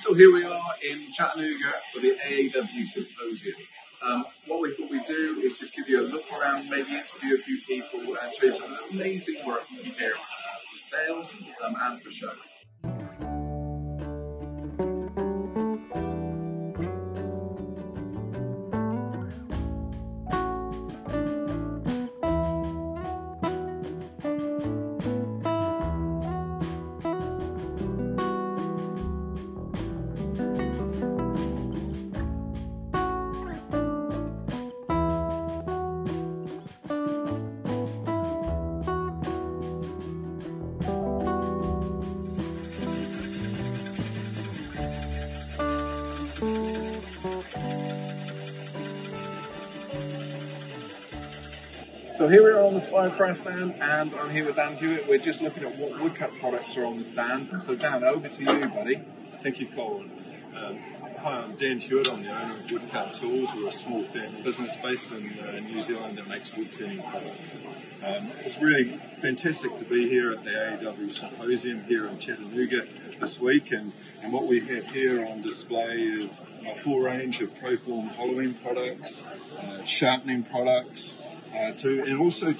So here we are in Chattanooga for the AAW Symposium. What we thought we'd do is just give you a look around, maybe interview a few people and show you some amazing work that's here for sale and for show. So here we are on the Spycraft stand, and I'm here with Dan Hewitt. We're just looking at what woodcut products are on the stand. So Dan, over to you, buddy. Thank you, Colwin. Hi, I'm Dan Hewitt. I'm the owner of Woodcut Tools. We're a small family business based in New Zealand that makes wood turning products. It's really fantastic to be here at the AAW Symposium here in Chattanooga this week, and what we have here on display is a full range of Proform hollowing products, sharpening products, and also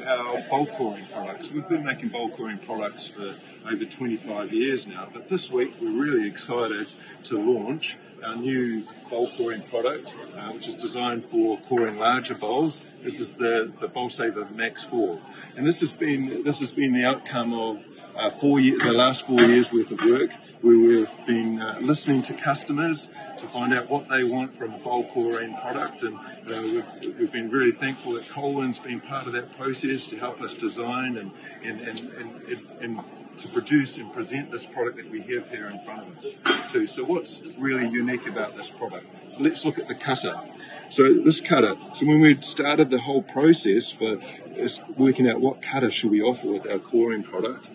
our bolt coring products. We've been making bolt coring products for over 25 years now, but this week we're really excited to launch our new bolt coring product, which is designed for coring larger bowls. This is the Bowl Saver Max 4, and this has been the outcome of the last 4 years worth of work, where we've been listening to customers to find out what they want from a bowl coring product, and we've been really thankful that Colwin's been part of that process to help us design and to produce and present this product that we have here in front of us too. So what's really unique about this product? So let's look at the cutter. So this cutter, when we started the whole process for working out what cutter should we offer with our coring product,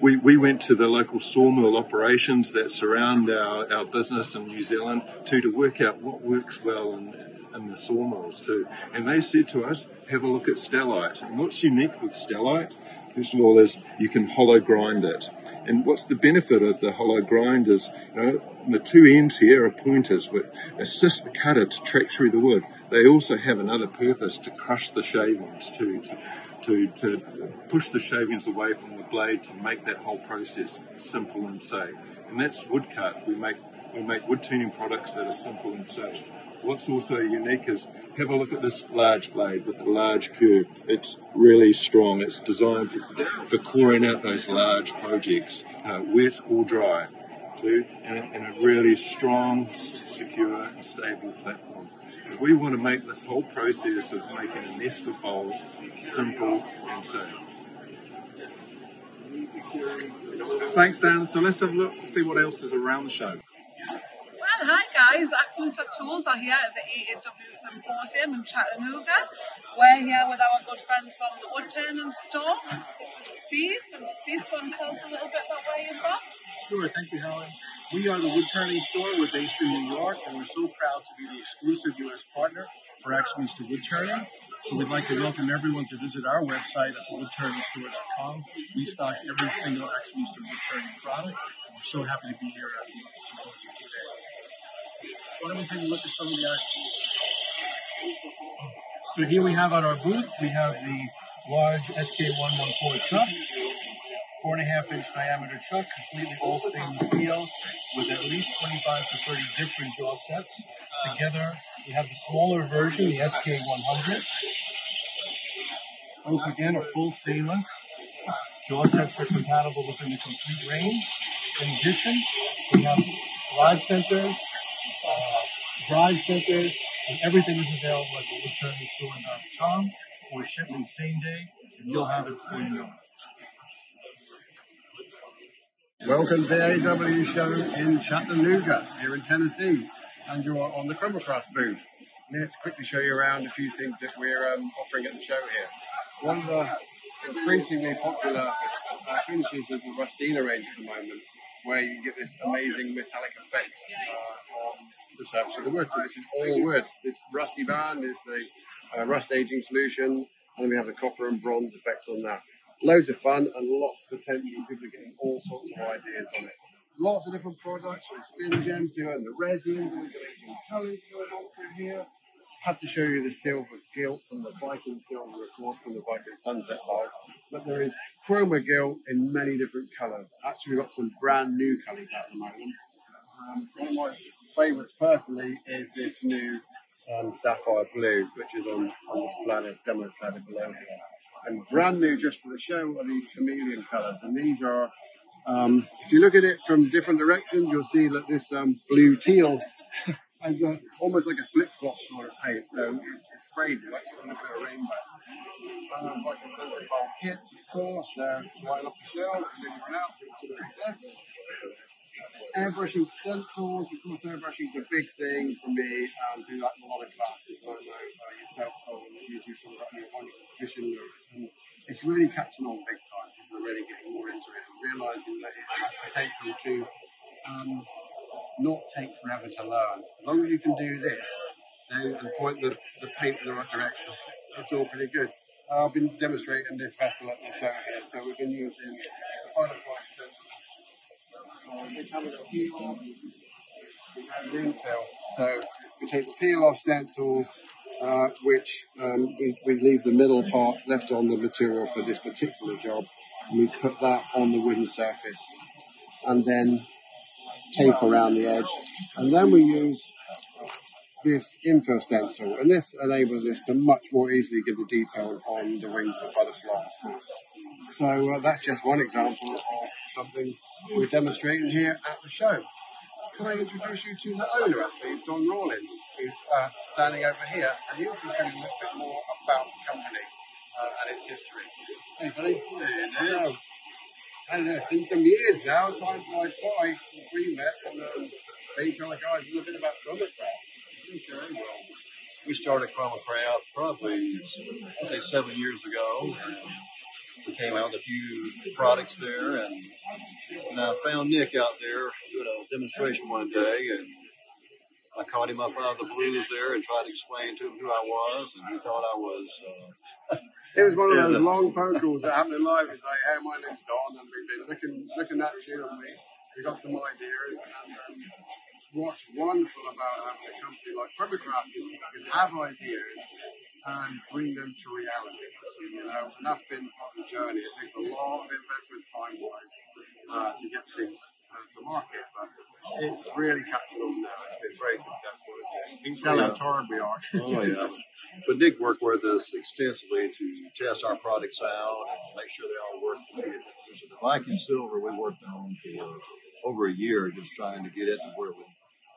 we went to the local sawmill operations that surround our business in New Zealand to work out what works well in the sawmills too. And they said to us, have a look at stellite. And what's unique with stellite, first of all, is you can hollow grind it. And what's the benefit of the hollow grind is, the two ends here are pointers which assist the cutter to track through the wood. They also have another purpose, to crush the shavings, to push the shavings away from the blade, to make that whole process simple and safe. And that's woodcut. We make wood turning products that are simple and safe. What's also unique is, have a look at this large blade with the large curve. It's really strong. It's designed for coring out those large projects, wet or dry, too, and a really strong, secure and stable platform. Because we want to make this whole process of making a nest of bowls simple and safe. Thanks, Dan. So let's have a look and see what else is around the show. Hi guys, Axminster Tools are here at the AAW Symposium in Chattanooga. We're here with our good friends from the woodturning store. This is Steve, and Steve, do you want to tell us a little bit about where you're from? Sure, thank you, Helen. We are the woodturning store. We're based in New York, and we're so proud to be the exclusive U.S. partner for Axminster Woodturning. So we'd like to welcome everyone to visit our website at woodturningstore.com. We stock every single Axminster woodturning product, and we're so happy to be here at the symposium today. Why don't we take a look at some of the items? So here we have on our booth, we have the large SK114 chuck, 4.5-inch diameter chuck, completely all stainless steel, with at least 25 to 30 different jaw sets. Together, we have the smaller version, the SK100. Both again are full stainless. Jaw sets are compatible within the complete range. In addition, we have live centers, drive centers, and everything is available at the woodturningstore.com for shipment same day, and you'll have it before you know it. Welcome to the AAW show in Chattanooga, here in Tennessee, and you're on the Craft booth. Let's quickly show you around a few things that we're offering at the show here. One of the increasingly popular finishes is the Rustina range at the moment, where you get this amazing metallic effects on the surface of the wood. So this is all wood. This rusty band is the rust aging solution, and then we have the copper and bronze effects on that. Loads of fun and lots of potential. People are getting all sorts of ideas on it. lots of different products from spin gems to and the resin, all these amazing colours going on through here. I have to show you the silver gilt from the Viking silver, of course, from the Viking sunset line. But there is chroma gilt in many different colours. Actually, we've got some brand new colours at the moment. One of my favourites personally is this new sapphire blue, which is on this planet, demo planet below here. And brand new just for the show are these chameleon colours. And these are, if you look at it from different directions, you'll see that this blue teal has almost like a flip-flop sort of paint. So it's crazy, like sort of a bit of rainbow. Viking sunset bowl kits, of course, right off the shelf, and then you run out to the desk. Airbrushing stencils, of course, airbrushing is a big thing for me. I do that in a lot of classes. I know yourself, Colwin, that you do some of that in your wonderful fishing lures. And it's really catching on big time. People are really getting more into it and realising that it has potential to not take forever to learn. As long as you can do this and point the paint in the right direction, it's all pretty good. I've been demonstrating this vessel at the show here, so we've been using butterfly stencils. So they come with a peel off and refill. So we take the peel off stencils, which we leave the middle part left on the material for this particular job, and we put that on the wooden surface, and then tape around the edge, and then we use this infill stencil, and this enables us to much more easily give the detail on the wings of the butterfly, of course. So that's just one example of something we're demonstrating here at the show. Can I introduce you to the owner, actually, Don Rawlins, who's standing over here, and he'll be telling you a little bit more about the company and its history. Hey, buddy. Hey, so, I don't know, it's been some years now, time flies by since we met, and being kind of guys a little bit about Chromacraft. Okay, well, We started Chromacraft probably, I'd say 7 years ago. We came out with a few products there, and I found Nick out there doing a demonstration one day, and I caught him up out of the blues there and tried to explain to him who I was, and he thought I was... It was one of those long phone calls that happened in life. It's like, hey, my name's Don, and we've been looking at you, and we got some ideas. And what's wonderful about having a company like Chromacraft is you can have ideas and bring them to reality. You know, and that's been part of the journey. It takes a lot of investment time-wise to get things to market, but it's really catching on now. It's been very successful, isn't it? You can tell how tired we are. Oh, yeah. But Nick worked with us extensively to test our products out and make sure they all work. So the Viking Silver we worked on for over a year, just trying to get it to where it would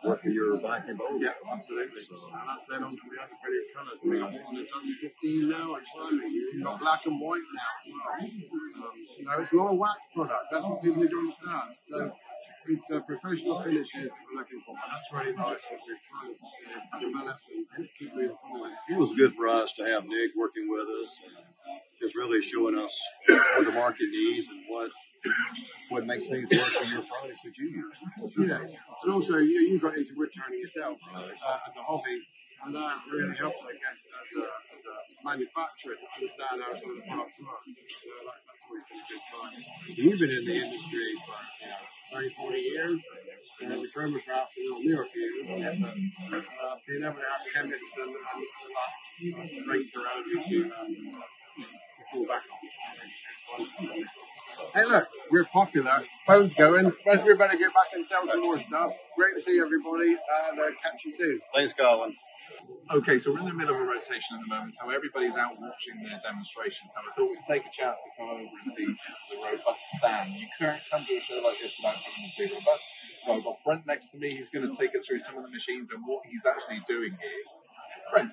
work for your Viking boat. Yeah, absolutely. So, and that's led on to the other brilliant colours. We have one that does 15 now, and finally you've got black and white now. You know, it's not a wax product. That's what people need to understand. So it's professional finishes that we're looking for, and that's really nice that we're trying to develop and keep moving forward. It was good for us to have Nick working with us and just really showing us what the market needs and what makes things work for your products that you use. Yeah, and also you got into wood turning yourself as a hobby, and that really helps, I guess, as a manufacturer to understand how some of the products work. So that's always been a good sign. You've been in the industry for 30, 40 years. The Chromacraft is a little newer for you, isn't it? But being able to have chemists and that strength around you to fall back on. Hey, look, we're popular. Phone's going. Guess we better get back and sell some more stuff. Great to see everybody, and catch you soon. Thanks, Colin. Okay, so we're in the middle of a rotation at the moment, so everybody's out watching their demonstration. So I thought we'd take a chance to come over and see the robust stand. You can't come to a show like this without coming to see robust. So I've got Brent next to me. He's going to take us through some of the machines and what he's actually doing here. Brent,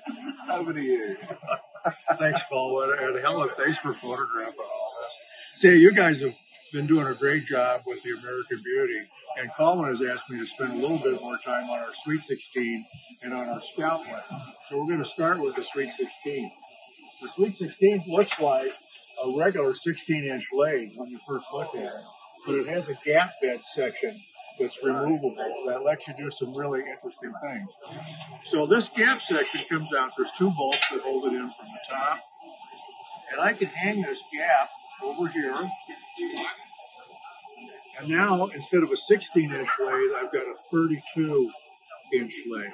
over to you. Thanks, Colwin, and Helen, thanks for photographing all this. See, you guys have been doing a great job with the American Beauty, and Colin has asked me to spend a little bit more time on our Sweet 16 and on our Scout line. So we're going to start with the Sweet 16. The Sweet 16 looks like a regular 16-inch lathe when you first look at it, but it has a gap bed section that's removable that lets you do some really interesting things. So this gap section comes out. There's two bolts that hold it in from the top, and I can hang this gap over here, and And now, instead of a 16-inch lathe, I've got a 32-inch lathe.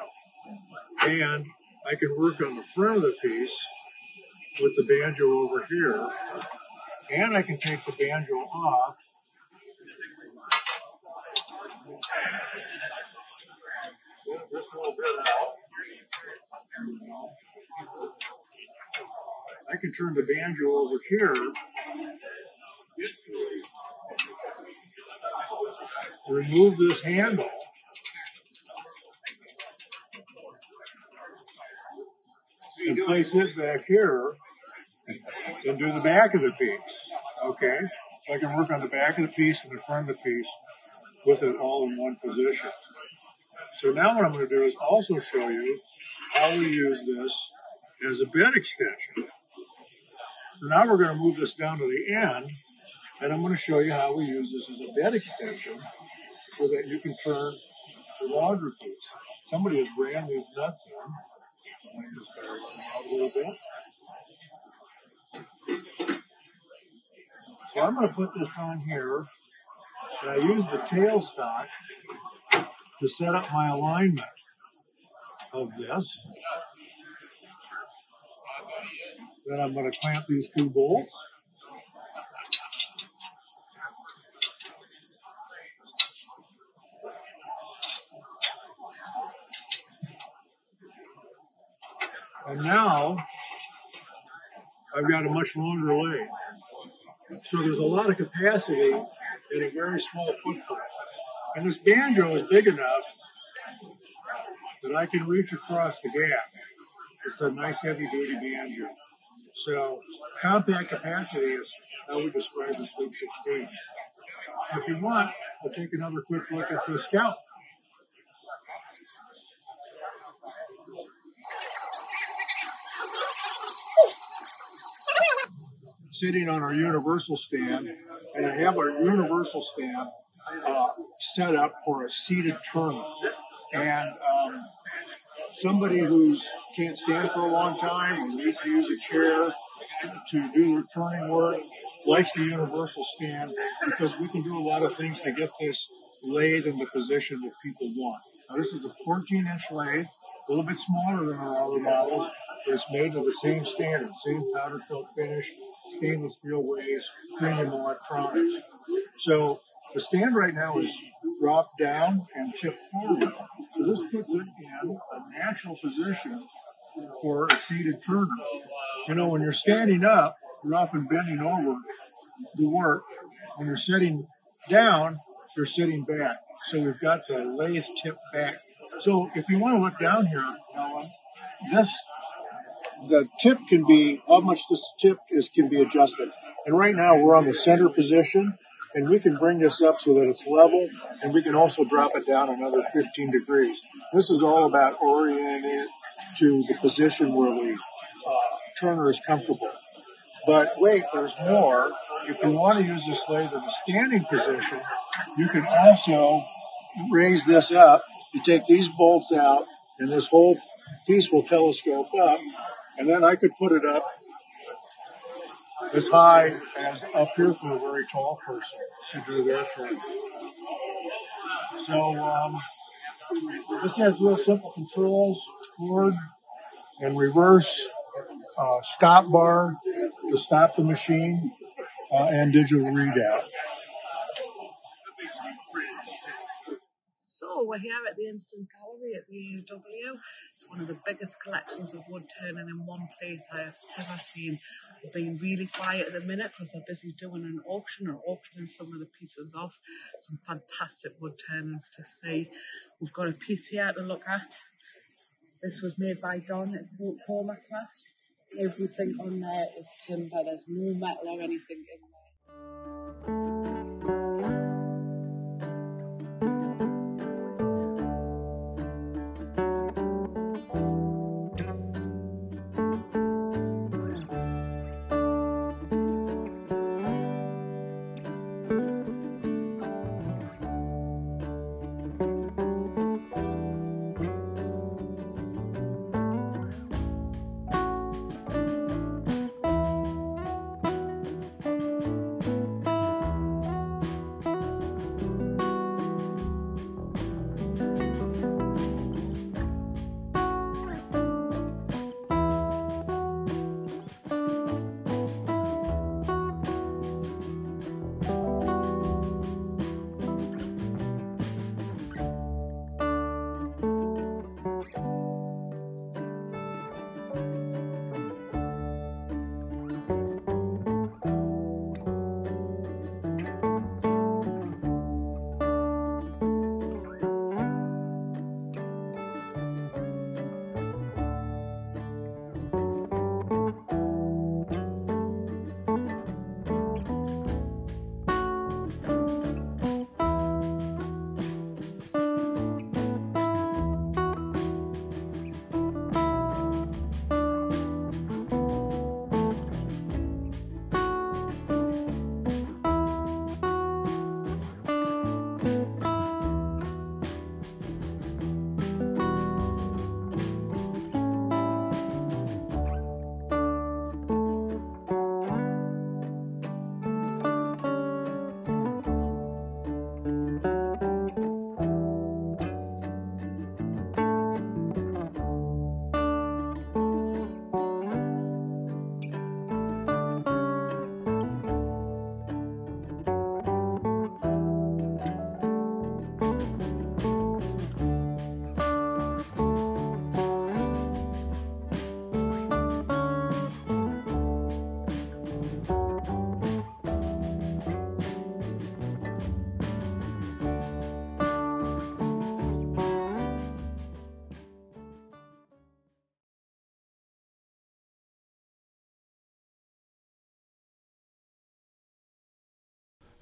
And I can work on the front of the piece with the banjo over here. And I can take the banjo off. This little bit out. I can turn the banjo over here. Remove this handle. And place it back here and do the back of the piece. Okay? So I can work on the back of the piece and the front of the piece with it all in one position. So now what I'm going to do is also show you how we use this as a bed extension. So now we're going to move this down to the end, and I'm going to show you how we use this as a bed extension so that you can turn the laundry piece. Somebody has ran these nuts in. I just got to run them out a little bit. So I'm going to put this on here, and I use the tailstock to set up my alignment of this. Then I'm going to clamp these two bolts. And now I've got a much longer lathe. So there's a lot of capacity in a very small footprint. And this banjo is big enough that I can reach across the gap. It's a nice heavy-duty banjo. So compact capacity is how we describe the Sweet 16. If you want, we'll take another quick look at the Scout. Sitting on our universal stand, and I have our universal stand set up for a seated turner. And somebody who can't stand for a long time or needs to use a chair to do their turning work likes the universal stand because we can do a lot of things to get this lathe in the position that people want. Now this is a 14-inch lathe, a little bit smaller than our other models, but it's made to the same standard, same powder coat finish, stainless steel ways, premium electronics. So the stand right now is dropped down and tipped forward. So this puts it in a natural position for a seated turner. You know, when you're standing up, you're often bending over to work. When you're sitting down, you're sitting back. So we've got the lathe tipped back. So if you want to look down here, Ellen, the tip can be, how much this tip is can be adjusted. And right now we're on the center position, and we can bring this up so that it's level, and we can also drop it down another 15 degrees. This is all about orienting it to the position where the turner is comfortable. But wait, there's more. If you want to use this lathe in a standing position, you can also raise this up. You take these bolts out, and this whole piece will telescope up, and then I could put it up as high as up here for a very tall person to do their turn. So this has real simple controls, forward and reverse, stop bar to stop the machine, and digital readout. So we're here at the Instant Gallery at the AAW. It's one of the biggest collections of wood turning in one place I have ever seen. We're being really quiet at the minute because they're busy doing an auction or auctioning some of the pieces off. Some fantastic wood turnings to see. We've got a piece here to look at. This was made by Don at Coma Craft. Everything on there is timber. There's no metal or anything in there.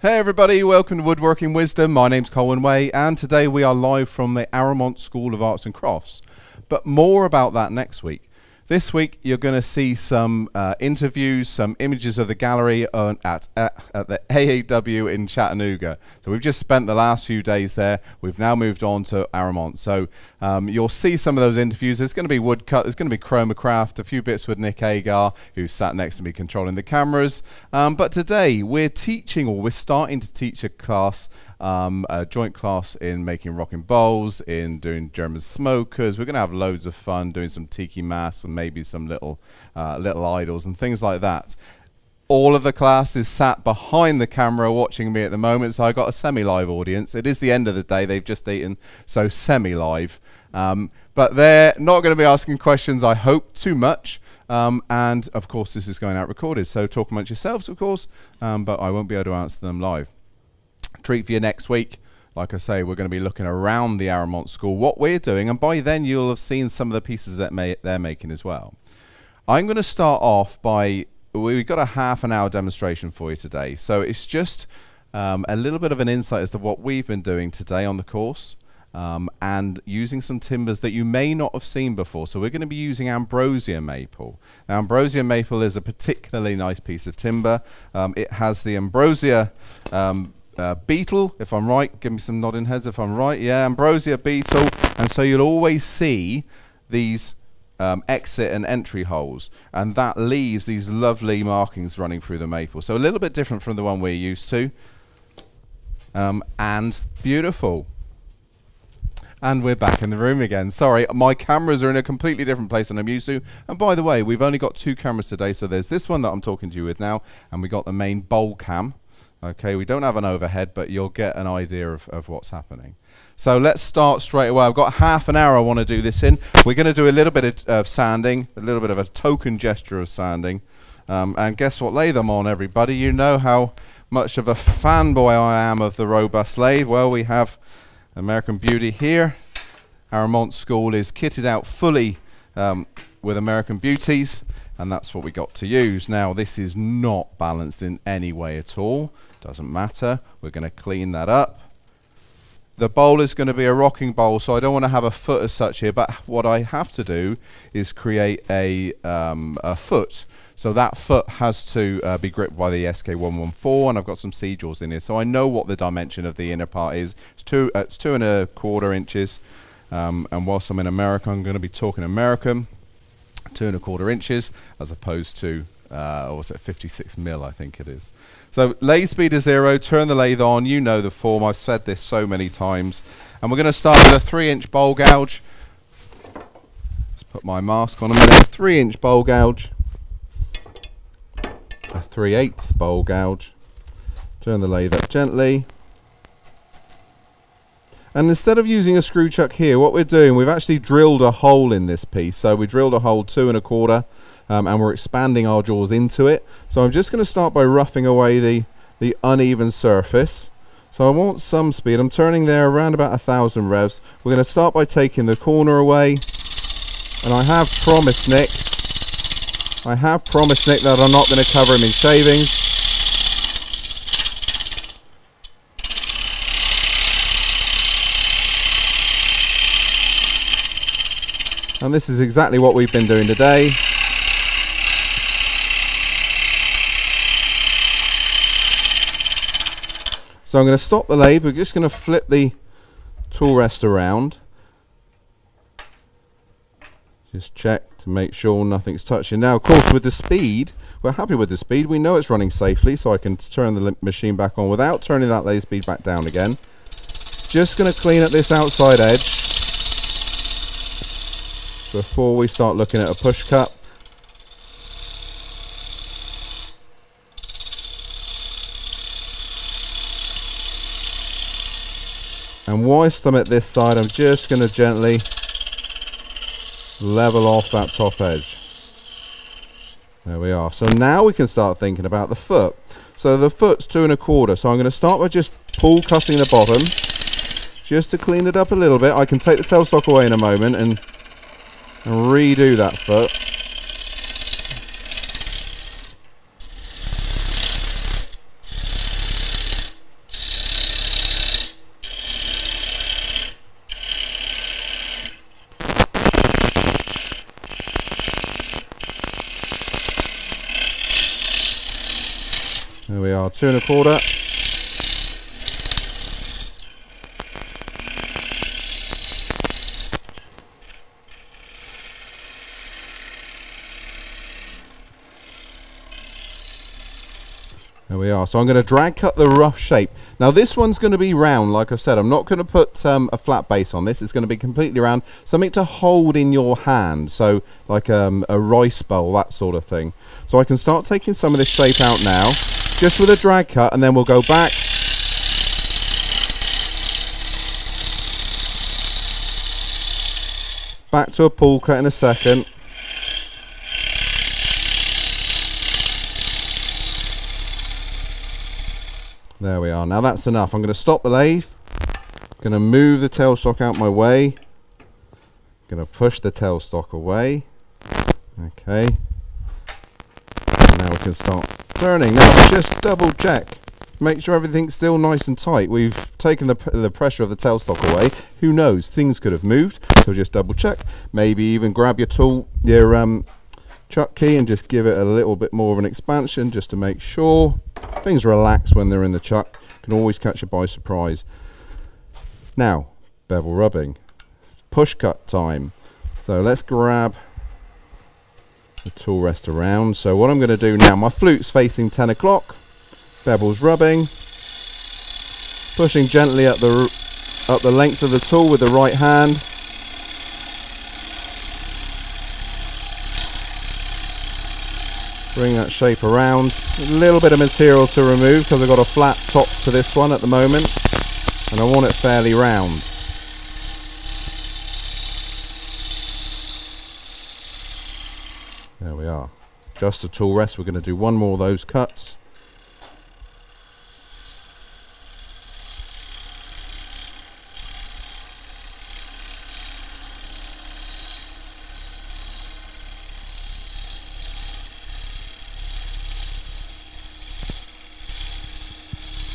Hey everybody, welcome to Woodworking Wisdom. My name's Colwin, and today we are live from the Aramont School of Arts and Crafts. But more about that next week. This week you're going to see some interviews, some images of the gallery at the AAW in Chattanooga. So we've just spent the last few days there. We've now moved on to Aramont. So you'll see some of those interviews. There's going to be woodcut, there's going to be chromacraft, a few bits with Nick Agar, who sat next to me controlling the cameras. But today we're teaching, or we're starting to teach a class, a joint class in making rocking bowls, in doing German smokers. We're going to have loads of fun doing some tiki masks and maybe some little idols and things like that. All of the class is sat behind the camera watching me at the moment, so I got a semi-live audience. It is the end of the day, they've just eaten, so semi-live. But they're not going to be asking questions, I hope, too much. And of course this is going out recorded, so talk amongst yourselves, of course, but I won't be able to answer them live. Treat for you next week. Like I say, we're going to be looking around the Aramont School, what we're doing, and by then you'll have seen some of the pieces that they're making as well. I'm going to start off by, we've got a half-an-hour demonstration for you today, so it's just a little bit of an insight as to what we've been doing today on the course, and using some timbers that you may not have seen before. So we're going to be using Ambrosia Maple. Now Ambrosia Maple is a particularly nice piece of timber. It has the Ambrosia beetle, if I'm right. Give me some nodding heads if I'm right. Yeah, Ambrosia beetle. And so you'll always see these exit and entry holes, and that leaves these lovely markings running through the maple. So a little bit different from the one we're used to, and beautiful. And we're back in the room again. Sorry, my cameras are in a completely different place than I'm used to. And by the way, we've only got two cameras today, so there's this one that I'm talking to you with now, and we got the main bowl cam. Okay, we don't have an overhead, but you'll get an idea of what's happening. So let's start straight away. I've got half an hour I want to do this in. We're going to do a little bit of sanding, a little bit of a token gesture of sanding. And guess what lathe I'm on, everybody? You know how much of a fanboy I am of the robust lathe. Well, we have American Beauty here. Aramont School is kitted out fully with American Beauties, and that's what we got to use. Now, this is not balanced in any way at all. Doesn't matter. We're going to clean that up. The bowl is going to be a rocking bowl, so I don't want to have a foot as such here, but what I have to do is create a foot. So that foot has to be gripped by the SK114, and I've got some C-jaws in here, so I know what the dimension of the inner part is. It's 2 1/4 inches, and whilst I'm in America, I'm going to be talking American. 2 1/4 inches, as opposed to, what's it, 56 mil, I think it is. So lathe speed is 0, turn the lathe on, you know the form, I've said this so many times. And we're going to start with a 3-inch bowl gouge. Let's put my mask on a minute. A 3-inch bowl gouge. A 3/8 bowl gouge. Turn the lathe up gently. And instead of using a screw chuck here, what we're doing, we've actually drilled a hole in this piece. So we drilled a hole 2 1/4. And we're expanding our jaws into it. So I'm just going to start by roughing away the uneven surface. So I want some speed. I'm turning there around about 1,000 revs. We're going to start by taking the corner away. And I have promised Nick that I'm not going to cover him in shavings. And this is exactly what we've been doing today. So I'm going to stop the lathe. We're just going to flip the tool rest around. Just check to make sure nothing's touching. Now, of course, with the speed, we're happy with the speed. We know it's running safely, so I can turn the machine back on without turning that lathe speed back down again. Just going to clean up this outside edge before we start looking at a push cut. And whilst I'm at this side, I'm just going to gently level off that top edge. There we are. So now we can start thinking about the foot. So the foot's 2 1/4. So I'm going to start by just pull cutting the bottom, just to clean it up a little bit. I can take the tailstock away in a moment and redo that foot. There we are, 2 1/4. There we are. So I'm going to drag cut the rough shape. Now this one's going to be round, like I said. I'm not going to put a flat base on this. It's going to be completely round. Something to hold in your hand. So like a rice bowl, that sort of thing. So I can start taking some of this shape out now, just with a drag cut, and then we'll go back. Back to a pull cut in a second. There we are. Now that's enough. I'm going to stop the lathe. I'm going to move the tailstock out my way. I'm going to push the tailstock away. Okay. Now we can start turning. Now just double check. Make sure everything's still nice and tight. We've taken the pressure of the tailstock away. Who knows? Things could have moved. So just double check. Maybe even grab your tool, your chuck key, and just give it a little bit more of an expansion just to make sure. Things relax when they're in the chuck. Can always catch you by surprise. Now, bevel rubbing. Push cut time. So let's grab the tool rest around. So what I'm going to do now, my flute's facing 10 o'clock. Bevel's rubbing. Pushing gently up the length of the tool with the right hand. Bring that shape around. A little bit of material to remove because I've got a flat top to this one at the moment, and I want it fairly round. There we are. Just a tool rest. We're going to do one more of those cuts.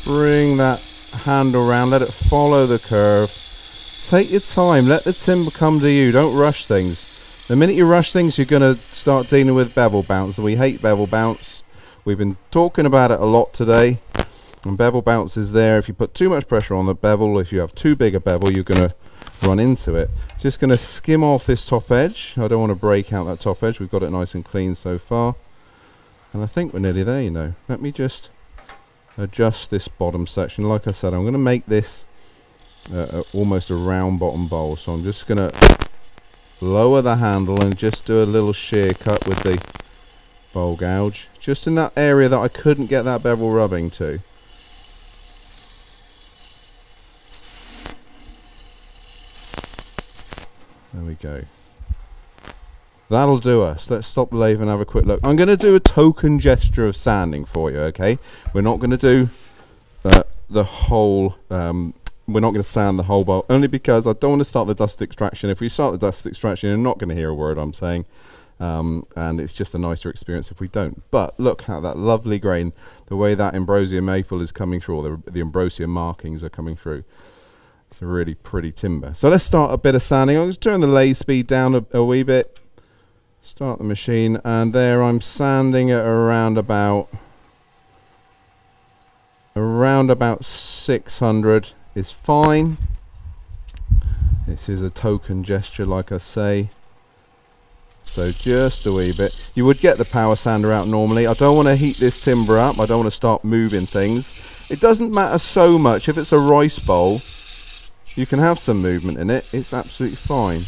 Bring that handle round, let it follow the curve. Take your time, let the timber come to you, don't rush things. The minute you rush things, you're going to start dealing with bevel bounce, and we hate bevel bounce. We've been talking about it a lot today, and bevel bounce is there. If you put too much pressure on the bevel, if you have too big a bevel, you're going to run into it. Just going to skim off this top edge. I don't want to break out that top edge. We've got it nice and clean so far, and I think we're nearly there, you know. Let me just adjust this bottom section. Like I said, I'm going to make this almost a round bottom bowl, so I'm just going to lower the handle and just do a little shear cut with the bowl gouge, just in that area that I couldn't get that bevel rubbing to. There we go. That'll do us. Let's stop the lathe and have a quick look. I'm going to do a token gesture of sanding for you, okay? We're not going to do the whole, we're not going to sand the whole bowl, only because I don't want to start the dust extraction. If we start the dust extraction, you're not going to hear a word I'm saying, and it's just a nicer experience if we don't. But look at that lovely grain, the way that Ambrosia Maple is coming through, or the Ambrosia markings are coming through. It's a really pretty timber. So let's start a bit of sanding. I'm going to turn the lathe speed down a wee bit. Start the machine, and there I'm sanding at around about 600 is fine. This is a token gesture, like I say. So just a wee bit. You would get the power sander out normally. I don't want to heat this timber up. I don't want to start moving things. It doesn't matter so much if it's a rice bowl. You can have some movement in it. It's absolutely fine.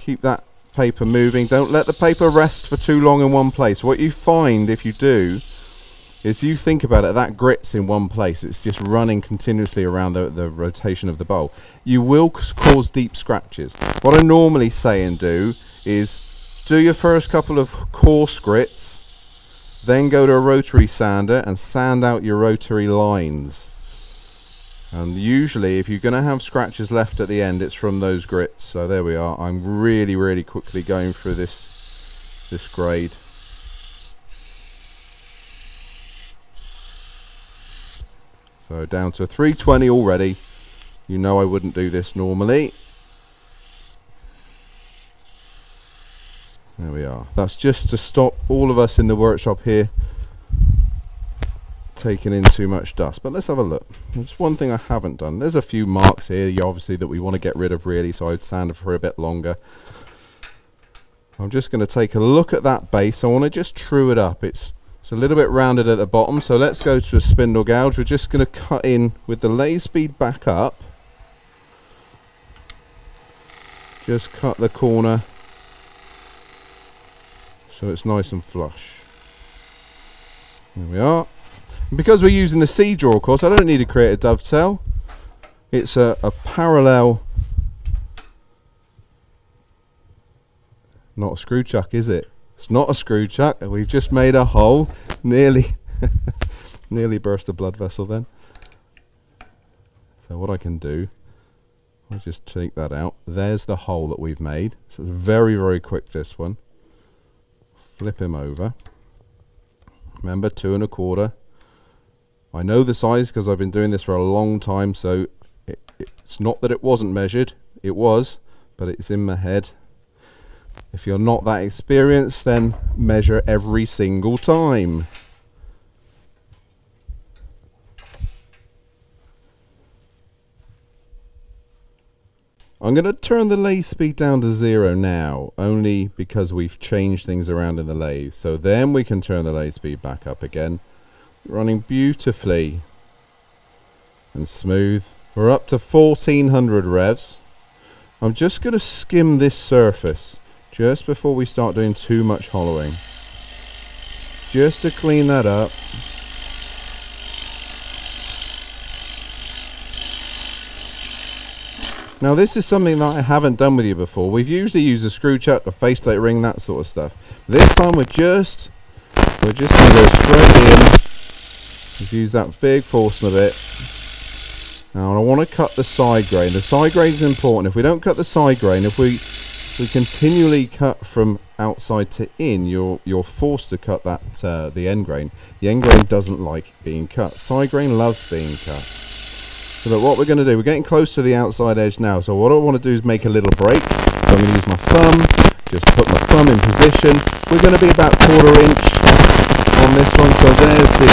Keep that paper moving. Don't let the paper rest for too long in one place. What you find if you do is, you think about it, that grit's in one place. It's just running continuously around the rotation of the bowl. You will cause deep scratches. What I normally say and do is do your first couple of coarse grits, then go to a rotary sander and sand out your rotary lines. And usually if you're going to have scratches left at the end, it's from those grits. So there we are. I'm really quickly going through this grade. So down to 320 already. You know I wouldn't do this normally. There we are. That's just to stop all of us in the workshop here taking in too much dust. But let's have a look. There's one thing I haven't done. There's a few marks here, obviously, that we want to get rid of really, so I'd sand it for a bit longer. I'm just going to take a look at that base. I want to just true it up. It's a little bit rounded at the bottom, so let's go to a spindle gouge. We're just going to cut in with the lathe speed back up. Just cut the corner so it's nice and flush. There we are. And because we're using the C-draw, of course, I don't need to create a dovetail. It's a parallel, not a screw chuck, is it? It's not a screw chuck. We've just made a hole. Nearly burst a blood vessel then. So what I can do, I'll just take that out. There's the hole that we've made. So it's very, very quick, this one. Flip him over. Remember, 2 1/4. I know the size because I've been doing this for a long time, so it's not that it wasn't measured. It was, but it's in my head. If you're not that experienced, then measure every single time. I'm going to turn the lathe speed down to 0 now, only because we've changed things around in the lathe. So then we can turn the lathe speed back up again. Running beautifully and smooth. We're up to 1400 revs. I'm just going to skim this surface just before we start doing too much hollowing. Just to clean that up. Now this is something that I haven't done with you before. We've usually used a screw chuck, a faceplate ring, that sort of stuff. This time we're just going to go straight in. We've used that big force in a bit. Now I want to cut the side grain. The side grain is important. If we don't cut the side grain, if we continually cut from outside to in, you're forced to cut that the end grain. The end grain doesn't like being cut. Side grain loves being cut. So look, what we're going to do, we're getting close to the outside edge now. So what I want to do is make a little break. So I'm going to use my thumb, just put my thumb in position. We're going to be about 1/4 inch on this one. So there's the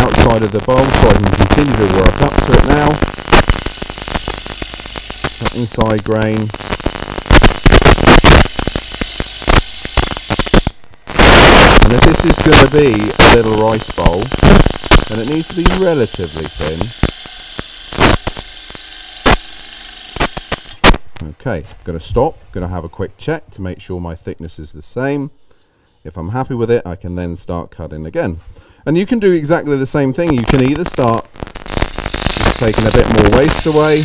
outside of the bowl, so I can continue to work up to it now. Cutting side grain. And if this is going to be a little rice bowl, then it needs to be relatively thin. Okay, I'm going to stop, going to have a quick check to make sure my thickness is the same. If I'm happy with it, I can then start cutting again. And you can do exactly the same thing. You can either start just taking a bit more waste away,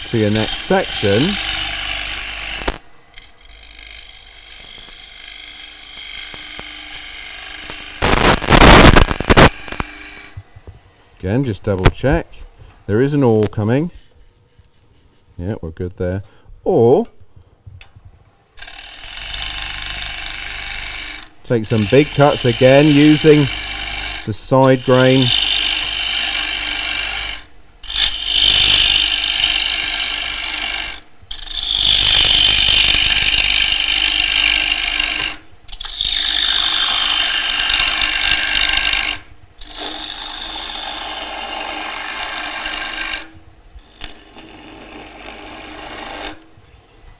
to your next section. Again, just double check. There is an awl coming. Yeah, we're good there. Or take some big cuts again using the side grain.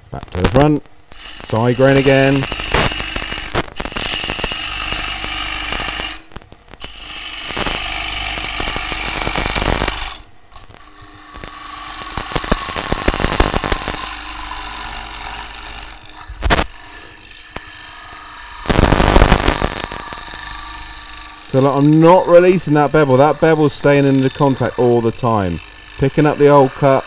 Back to the front, side grain again. So look, I'm not releasing that bevel. That bevel's staying in the contact all the time. Picking up the old cut.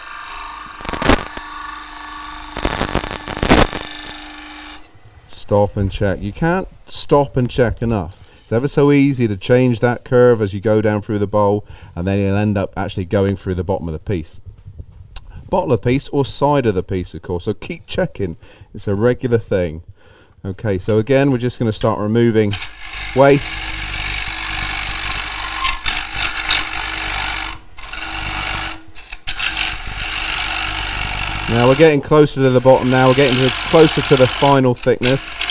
Stop and check. You can't stop and check enough. It's ever so easy to change that curve as you go down through the bowl, and then you'll end up actually going through the bottom of the piece. Bottom of the piece or side of the piece, of course. So keep checking. It's a regular thing. Okay, so again, we're just going to start removing waste. Now we're getting closer to the bottom now, we're getting closer to the final thickness.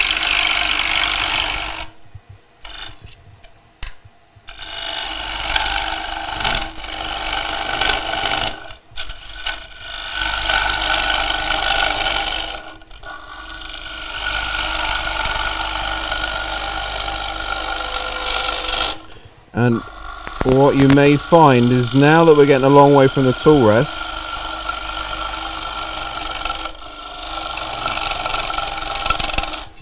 And what you may find is now that we're getting a long way from the tool rest,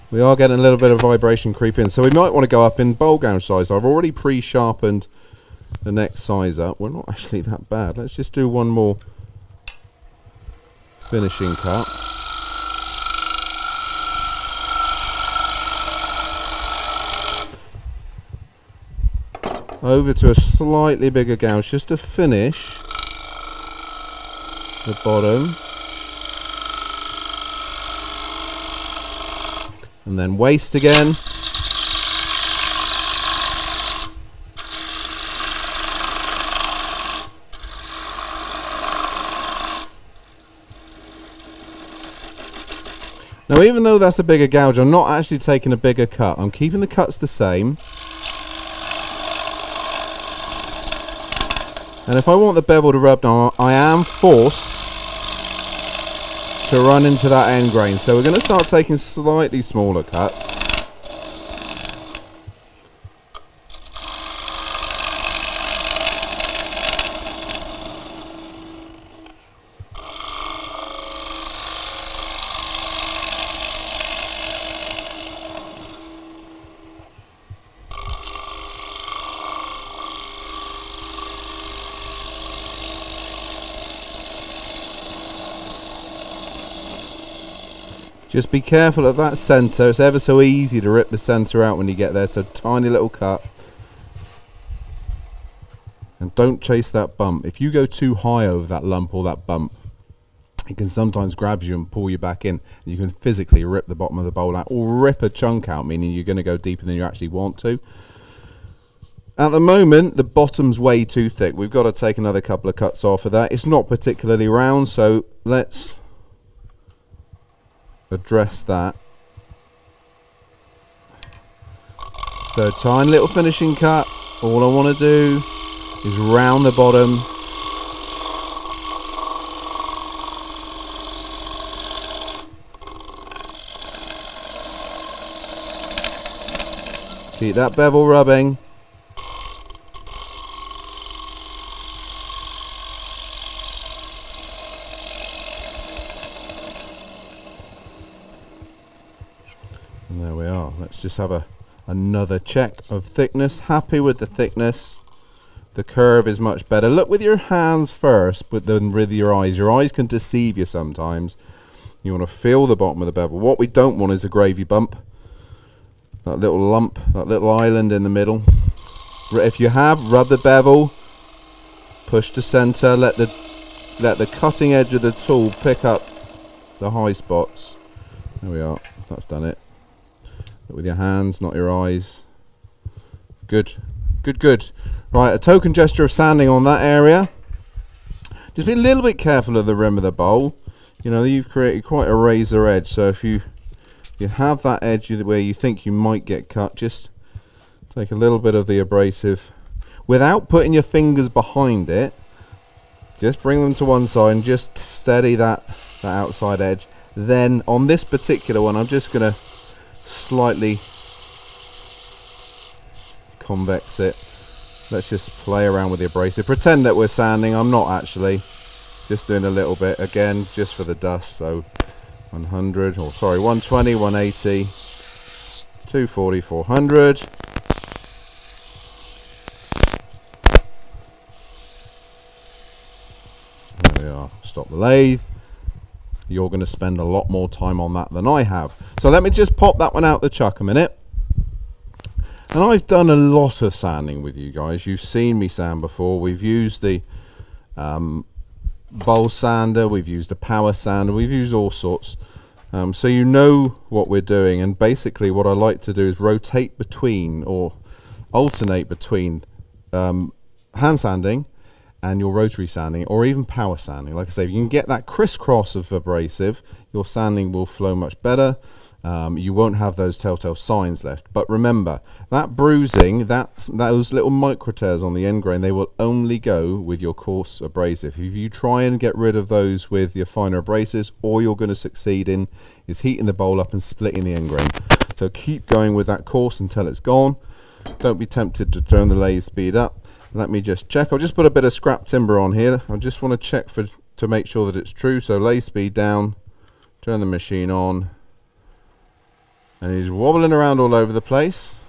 we are getting a little bit of vibration creep in, so we might want to go up in bowl gouge size. I've already pre-sharpened the next size up. We're not actually that bad. Let's just do one more finishing cut. Over to a slightly bigger gouge just to finish the bottom. And then waste again. Now, even though that's a bigger gouge, I'm not actually taking a bigger cut. I'm keeping the cuts the same. And if I want the bevel to rub now, I am forced to run into that end grain. So we're going to start taking slightly smaller cuts. Just be careful at that centre. It's ever so easy to rip the centre out when you get there, so tiny little cut. And don't chase that bump. If you go too high over that lump or that bump, it can sometimes grab you and pull you back in. And you can physically rip the bottom of the bowl out or rip a chunk out, meaning you're going to go deeper than you actually want to. At the moment, the bottom's way too thick. We've got to take another couple of cuts off of that. It's not particularly round, so let's address that. So tiny little finishing cut. All I want to do is round the bottom. Keep that bevel rubbing. And there we are. Let's just have another check of thickness. Happy with the thickness. The curve is much better. Look with your hands first, but then with your eyes. Your eyes can deceive you sometimes. You want to feel the bottom of the bevel. What we don't want is a gravy bump. That little lump, that little island in the middle. If you have, rub the bevel. Push to center. Let the cutting edge of the tool pick up the high spots. There we are. That's done it. With your hands, not your eyes. Good, good, good. Right, a token gesture of sanding on that area. Just be a little bit careful of the rim of the bowl. You know, you've created quite a razor edge, so if you have that edge where you think you might get cut, just take a little bit of the abrasive without putting your fingers behind it. Just bring them to one side and just steady that outside edge. Then on this particular one, I'm just going to slightly convex it. Let's just play around with the abrasive. Pretend that we're sanding. I'm not actually. Just doing a little bit again, just for the dust. So 100, or sorry, 120, 180, 240, 400. There we are. Stop the lathe. You're going to spend a lot more time on that than I have. So let me just pop that one out the chuck a minute. And I've done a lot of sanding with you guys. You've seen me sand before. We've used the bowl sander, we've used a power sander, we've used all sorts. So you know what we're doing. And basically what I like to do is rotate between, or alternate between hand sanding and your rotary sanding, or even power sanding. Like I say, if you can get that crisscross of abrasive, your sanding will flow much better. You won't have those telltale signs left. But remember, that bruising, those little micro tears on the end grain, they will only go with your coarse abrasive. If you try and get rid of those with your finer abrasives, all you're going to succeed in is heating the bowl up and splitting the end grain. So keep going with that coarse until it's gone. Don't be tempted to turn the lathe speed up. Let me just check. I'll just put a bit of scrap timber on here. I just want to check to make sure that it's true. So lathe speed down, turn the machine on, and he's wobbling around all over the place.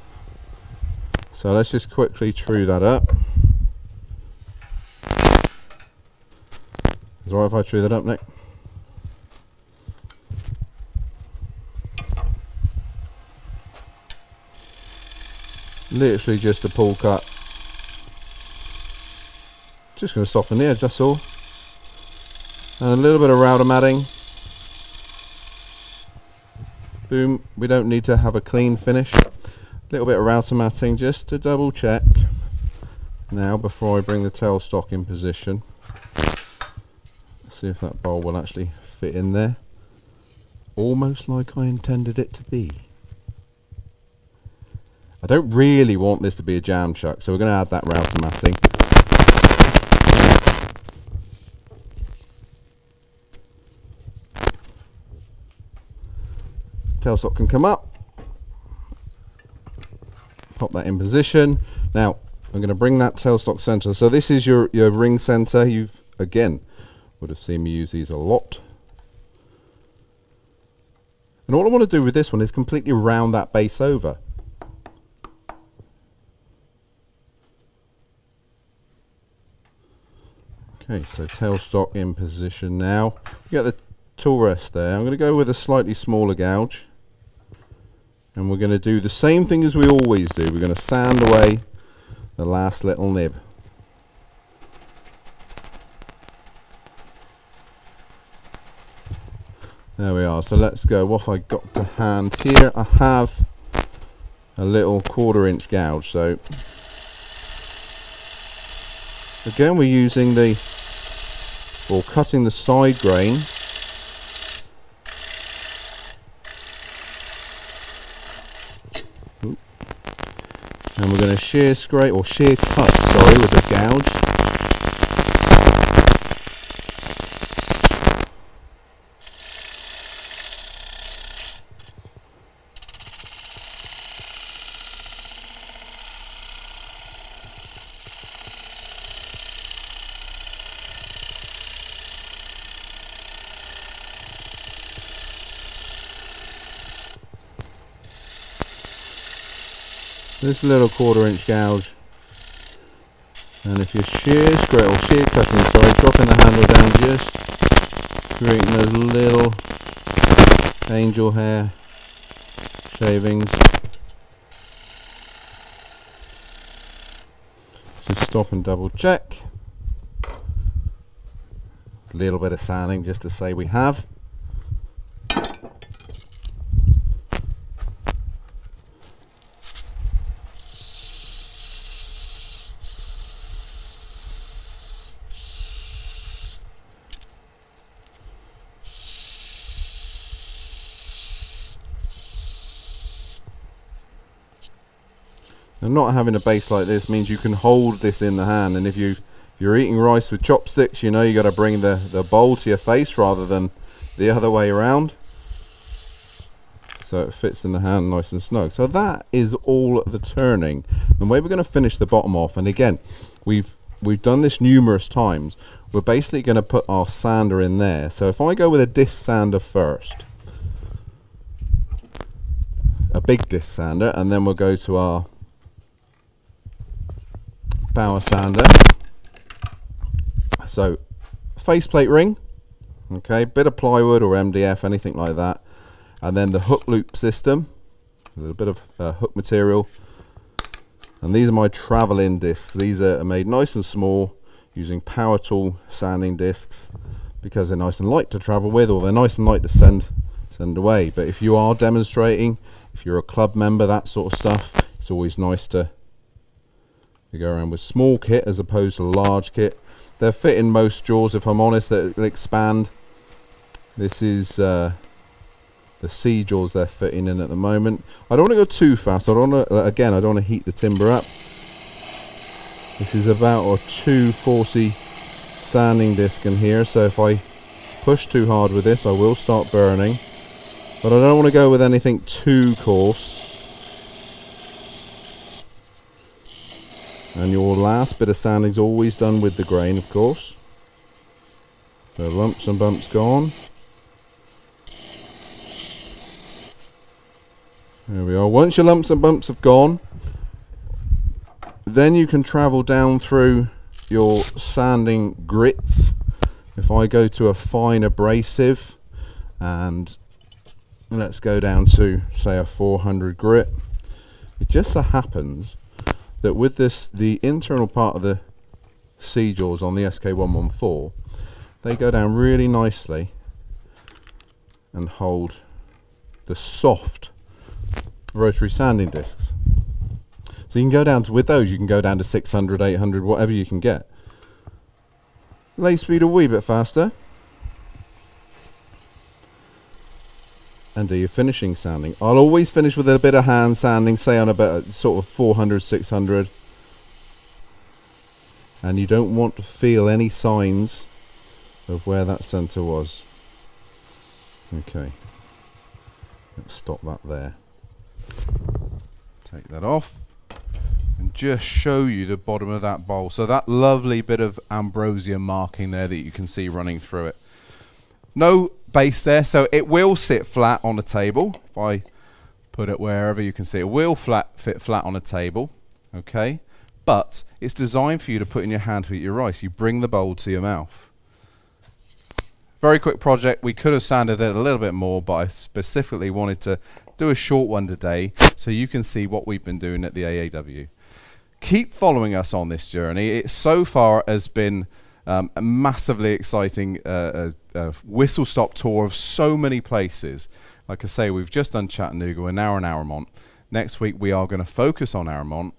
So let's just quickly true that up. Is it alright if I true that up, Nick? Literally just a pull cut. Just going to soften the edge, that's all. And a little bit of router matting. Boom. We don't need to have a clean finish. A little bit of router matting just to double check. Now, before I bring the tailstock in position, see if that bowl will actually fit in there. Almost like I intended it to be. I don't really want this to be a jam chuck, so we're going to add that router matting. Tailstock can come up. Pop that in position. Now I'm going to bring that tailstock center. So this is your ring center. You've again would have seen me use these a lot. And all I want to do with this one is completely round that base over. Okay, so tailstock in position now. You get the tool rest there. I'm going to go with a slightly smaller gouge. And we're going to do the same thing as we always do. We're going to sand away the last little nib. There we are. So let's go. What have I got to hand here? I have a little 1/4 inch gouge. So again, we're using cutting the side grain. And we're going to shear scrape, or shear cut, sorry, with the gouge. This little 1/4 inch gouge, and if you're shear scrape or shear cutting, sorry, dropping the handle down, just creating those little angel hair shavings. Just stop and double check. A little bit of sanding just to say we have. And not having a base like this means you can hold this in the hand, and if you're eating rice with chopsticks, you know you got to bring the bowl to your face rather than the other way around, so it fits in the hand nice and snug. So that is all the turning. The way we're going to finish the bottom off, and again we've done this numerous times, we're basically going to put our sander in there. So if I go with a disc sander first, a big disc sander, and then we'll go to our power sander. So faceplate ring, okay, bit of plywood or MDF, anything like that, and then the hook loop system, a little bit of hook material, and these are my travel-in discs. These are made nice and small using power tool sanding discs because they're nice and light to travel with, or they're nice and light to send away. But if you are demonstrating, if you're a club member, that sort of stuff, it's always nice to go around with small kit as opposed to large kit. They're fitting most jaws, if I'm honest, that expand. This is the C jaws they're fitting in at the moment. I don't want to go too fast. I don't want to, again, I don't want to heat the timber up. This is about a 240 sanding disc in here, so if I push too hard with this, I will start burning. But I don't want to go with anything too coarse. And your last bit of sanding is always done with the grain, of course. So lumps and bumps gone. There we are. Once your lumps and bumps have gone, then you can travel down through your sanding grits. If I go to a fine abrasive, and let's go down to, say, a 400 grit. It just so happens that with this, the internal part of the C jaws on the SK114, they go down really nicely and hold the soft rotary sanding discs. So you can go down to, with those, you can go down to 600, 800, whatever you can get. Lathe speed a wee bit faster. And do your finishing sanding. I'll always finish with a bit of hand sanding, say on about sort of 400, 600. And you don't want to feel any signs of where that center was. Okay. Let's stop that there. Take that off. And just show you the bottom of that bowl. So that lovely bit of ambrosia marking there that you can see running through it. No base there, so it will sit flat on a table. If I put it wherever, you can see it will fit flat on a table. Okay, but it's designed for you to put in your hand to eat your rice. You bring the bowl to your mouth. Very quick project. We could have sanded it a little bit more, but I specifically wanted to do a short one today so you can see what we've been doing at the AAW. Keep following us on this journey. It so far has been a massively exciting whistle-stop tour of so many places. Like I say, we've just done Chattanooga, we're now in Aramont. Next week we are going to focus on Aramont,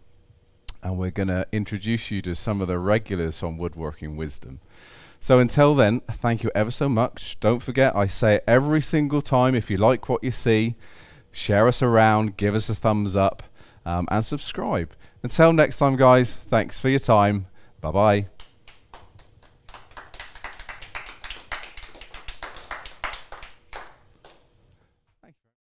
and we're going to introduce you to some of the regulars on Woodworking Wisdom. So until then, thank you ever so much. Don't forget, I say it every single time, if you like what you see, share us around, give us a thumbs up, and subscribe. Until next time, guys, thanks for your time. Bye-bye.